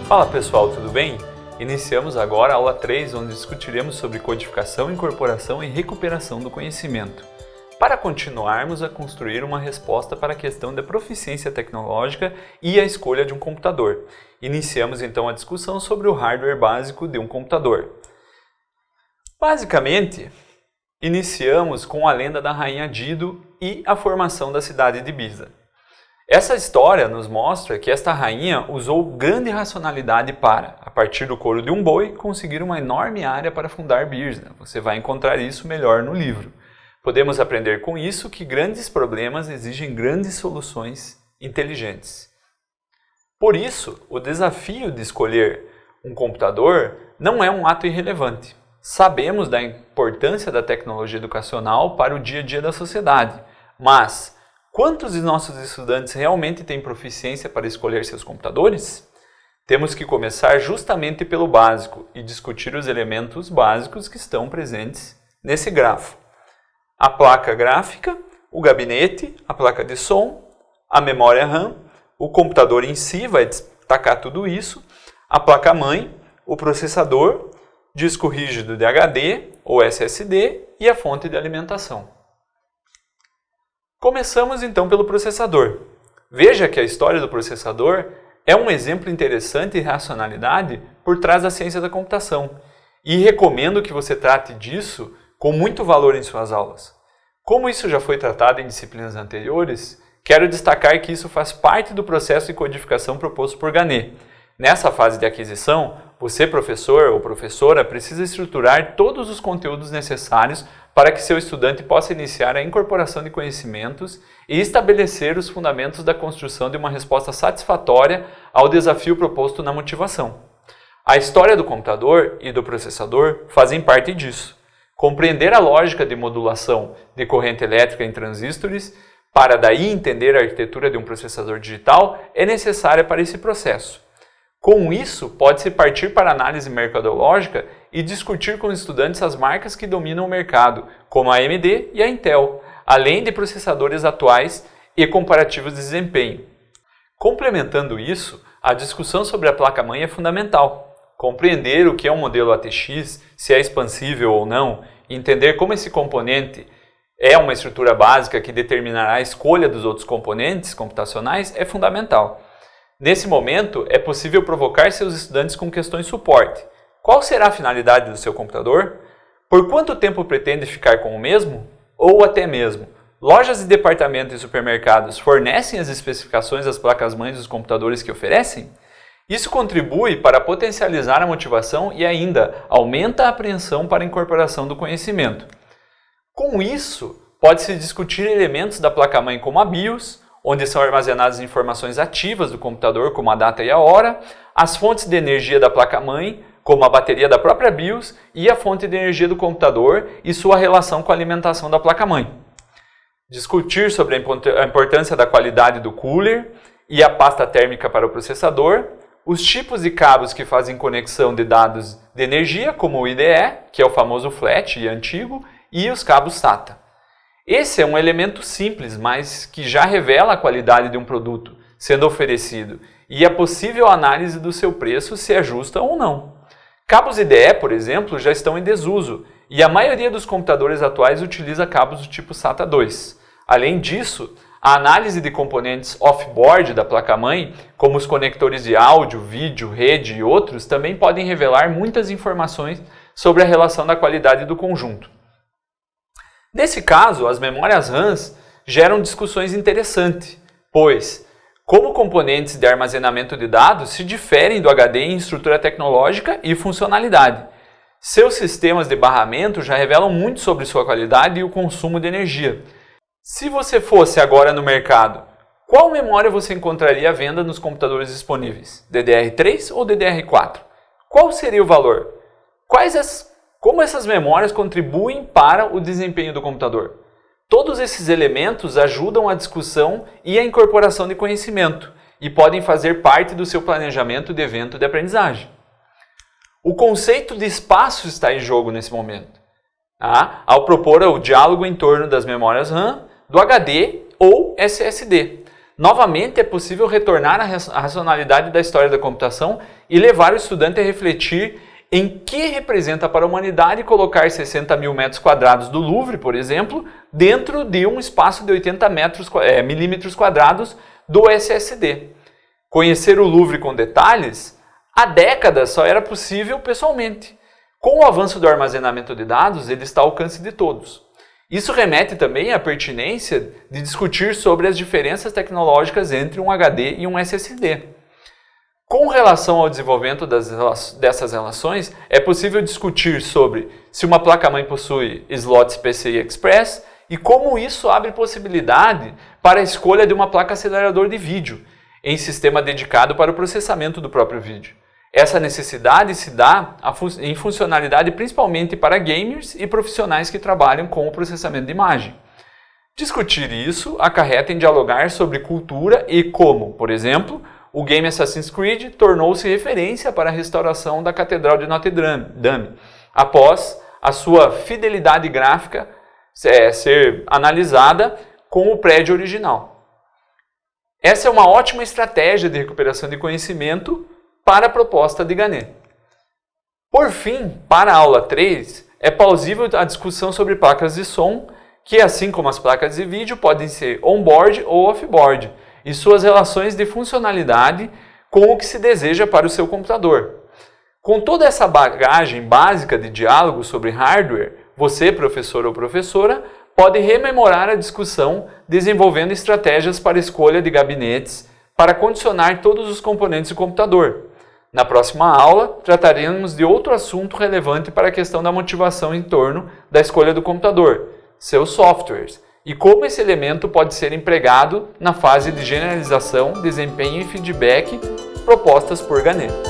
Fala pessoal, tudo bem? Iniciamos agora a aula 3, onde discutiremos sobre codificação, incorporação e recuperação do conhecimento, para continuarmos a construir uma resposta para a questão da proficiência tecnológica e a escolha de um computador. Iniciamos então a discussão sobre o hardware básico de um computador. Basicamente, iniciamos com a lenda da rainha Dido e a formação da cidade de Ibiza. Essa história nos mostra que esta rainha usou grande racionalidade para, a partir do couro de um boi, conseguir uma enorme área para fundar Birza. Você vai encontrar isso melhor no livro. Podemos aprender com isso que grandes problemas exigem grandes soluções inteligentes. Por isso, o desafio de escolher um computador não é um ato irrelevante. Sabemos da importância da tecnologia educacional para o dia a dia da sociedade, mas quantos de nossos estudantes realmente têm proficiência para escolher seus computadores? Temos que começar justamente pelo básico e discutir os elementos básicos que estão presentes nesse grafo. A placa gráfica, o gabinete, a placa de som, a memória RAM, o computador em si vai destacar tudo isso, a placa-mãe, o processador, disco rígido de HD ou SSD e a fonte de alimentação. Começamos então pelo processador. Veja que a história do processador é um exemplo interessante de racionalidade por trás da ciência da computação e recomendo que você trate disso com muito valor em suas aulas. Como isso já foi tratado em disciplinas anteriores, quero destacar que isso faz parte do processo de codificação proposto por Ganet. Nessa fase de aquisição, você, professor ou professora, precisa estruturar todos os conteúdos necessários para que seu estudante possa iniciar a incorporação de conhecimentos e estabelecer os fundamentos da construção de uma resposta satisfatória ao desafio proposto na motivação. A história do computador e do processador fazem parte disso. Compreender a lógica de modulação de corrente elétrica em transistores, para daí entender a arquitetura de um processador digital, é necessária para esse processo. Com isso, pode-se partir para a análise mercadológica e discutir com os estudantes as marcas que dominam o mercado, como a AMD e a Intel, além de processadores atuais e comparativos de desempenho. Complementando isso, a discussão sobre a placa-mãe é fundamental. Compreender o que é um modelo ATX, se é expansível ou não, e entender como esse componente é uma estrutura básica que determinará a escolha dos outros componentes computacionais é fundamental. Nesse momento, é possível provocar seus estudantes com questões de suporte. Qual será a finalidade do seu computador? Por quanto tempo pretende ficar com o mesmo? Ou até mesmo, lojas de departamento e supermercados fornecem as especificações das placas-mães dos computadores que oferecem? Isso contribui para potencializar a motivação e ainda aumenta a apreensão para a incorporação do conhecimento. Com isso, pode-se discutir elementos da placa-mãe como a BIOS, onde são armazenadas informações ativas do computador, como a data e a hora, as fontes de energia da placa-mãe, como a bateria da própria BIOS, e a fonte de energia do computador e sua relação com a alimentação da placa-mãe. Discutir sobre a importância da qualidade do cooler e a pasta térmica para o processador, os tipos de cabos que fazem conexão de dados de energia, como o IDE, que é o famoso flat e antigo, e os cabos SATA. Esse é um elemento simples, mas que já revela a qualidade de um produto sendo oferecido e a possível análise do seu preço se é justa ou não. Cabos IDE, por exemplo, já estão em desuso e a maioria dos computadores atuais utiliza cabos do tipo SATA 2. Além disso, a análise de componentes off-board da placa-mãe, como os conectores de áudio, vídeo, rede e outros, também podem revelar muitas informações sobre a relação da qualidade do conjunto. Nesse caso, as memórias RAMs geram discussões interessantes, pois, como componentes de armazenamento de dados, se diferem do HD em estrutura tecnológica e funcionalidade. Seus sistemas de barramento já revelam muito sobre sua qualidade e o consumo de energia. Se você fosse agora no mercado, qual memória você encontraria à venda nos computadores disponíveis? DDR3 ou DDR4? Qual seria o valor? Como essas memórias contribuem para o desempenho do computador? Todos esses elementos ajudam a discussão e a incorporação de conhecimento e podem fazer parte do seu planejamento de evento de aprendizagem. O conceito de espaço está em jogo nesse momento, ao propor o diálogo em torno das memórias RAM, do HD ou SSD. Novamente, é possível retornar à racionalidade da história da computação e levar o estudante a refletir em que representa para a humanidade colocar 60 mil metros quadrados do Louvre, por exemplo, dentro de um espaço de 80 milímetros quadrados do SSD. Conhecer o Louvre com detalhes, há décadas só era possível pessoalmente. Com o avanço do armazenamento de dados, ele está ao alcance de todos. Isso remete também à pertinência de discutir sobre as diferenças tecnológicas entre um HD e um SSD. Com relação ao desenvolvimento dessas relações, é possível discutir sobre se uma placa-mãe possui slots PCI Express e como isso abre possibilidade para a escolha de uma placa acelerador de vídeo em sistema dedicado para o processamento do próprio vídeo. Essa necessidade se dá em funcionalidade principalmente para gamers e profissionais que trabalham com o processamento de imagem. Discutir isso acarreta em dialogar sobre cultura e como, por exemplo, o game Assassin's Creed tornou-se referência para a restauração da Catedral de Notre Dame, após a sua fidelidade gráfica ser analisada com o prédio original. Essa é uma ótima estratégia de recuperação de conhecimento para a proposta de Ganet. Por fim, para a aula 3, é plausível a discussão sobre placas de som, que assim como as placas de vídeo podem ser on-board ou off-board, e suas relações de funcionalidade com o que se deseja para o seu computador. Com toda essa bagagem básica de diálogo sobre hardware, você, professor ou professora, pode rememorar a discussão desenvolvendo estratégias para a escolha de gabinetes para condicionar todos os componentes do computador. Na próxima aula, trataremos de outro assunto relevante para a questão da motivação em torno da escolha do computador, seus softwares, e como esse elemento pode ser empregado na fase de generalização, desempenho e feedback propostas por Ganet.